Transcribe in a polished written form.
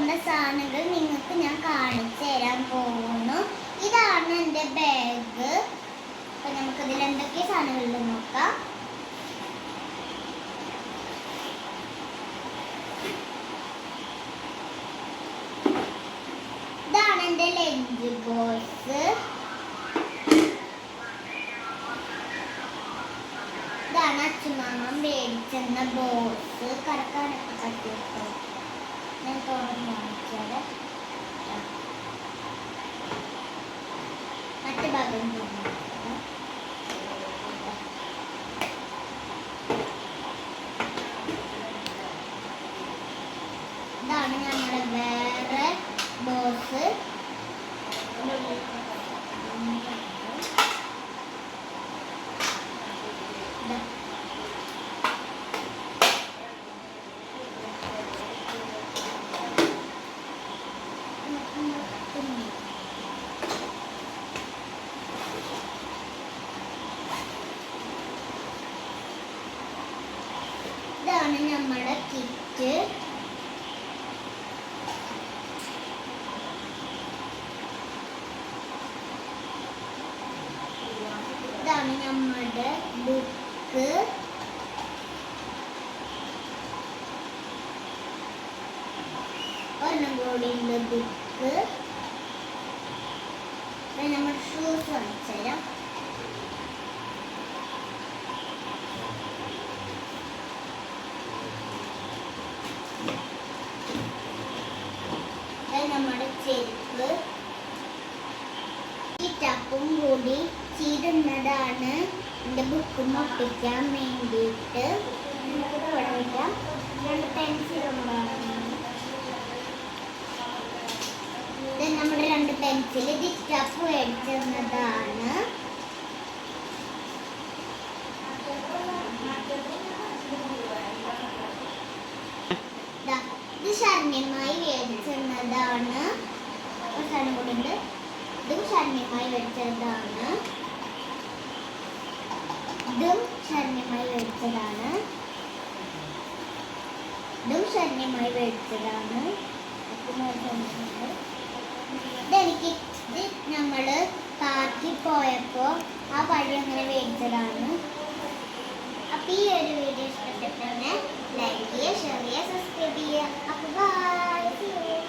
പോകുന്ന സാധനങ്ങൾ നിങ്ങൾക്ക് ഞാൻ കാണിച്ചു തരാൻ പോകുന്നു. ഇതാണ് എൻ്റെ ബാഗ്. അപ്പം നമുക്കതിൽ എന്തൊക്കെ സാധനങ്ങളുണ്ടെന്ന് നോക്കാം. ഇതാണ് എൻ്റെ ലഞ്ച് ബോക്സ്. ഇതാണ് അച്ഛനമ്മ മേടിച്ചെന്ന ബോക്സ്. കറക്കാനൊക്കെ പറ്റിയിട്ട് ഞാൻ തുറന്ന് കാണിച്ചത്. മറ്റു ഭാഗം ഇതാണ് ഞങ്ങളുടെ വേറെ ബോക്സ്. ഇതാണ് നമ്മുടെ കിറ്റ്. ഇതാണ് നമ്മുടെ ബുക്ക്. ഒരെണ്ണം കൂടിയുള്ള ബുക്ക്. നമ്മുടെ ഷൂസ് കാണിച്ചു തരാം. നമ്മുടെ ചെരുപ്പ്. ഈ ടപ്പും കൂടി ചീടുന്നതാണ് എൻ്റെ ബുക്ക് ഒട്ടിക്കാൻ വേണ്ടിയിട്ട്. രണ്ട് പെൻസിലുകളാണ്. ഇത് നമ്മുടെ രണ്ട് പെൻസിൽ. ഇത് ടപ്പ് മേടിച്ചതാണ്. ഇത് ശരണ്യമായി മേടിച്ചതാണ്. സാധനം കൂടിയുണ്ട്. ഇതും ശരണ്യമായി മേടിച്ചതാണ്. ഇതും ശരണ്യമായി മേടിച്ചതാണ്. ഇതും ശരണ്യമായി മേടിച്ചതാണ്. ഇതെനിക്ക് നമ്മള് പാർക്കിൽ പോയപ്പോ ആ വഴി അങ്ങനെ മേടിച്ചതാണ്. അപ്പൊ ഈ ഒരു വീഡിയോ ഇഷ്ടപ്പെട്ടെന്നെ ലൈക്ക് ചെയ്യുക, ഷെയർ ചെയ്യുക, സബ്സ്ക്രൈബ് ചെയ്യുക. അപ്പൊ ബൈ.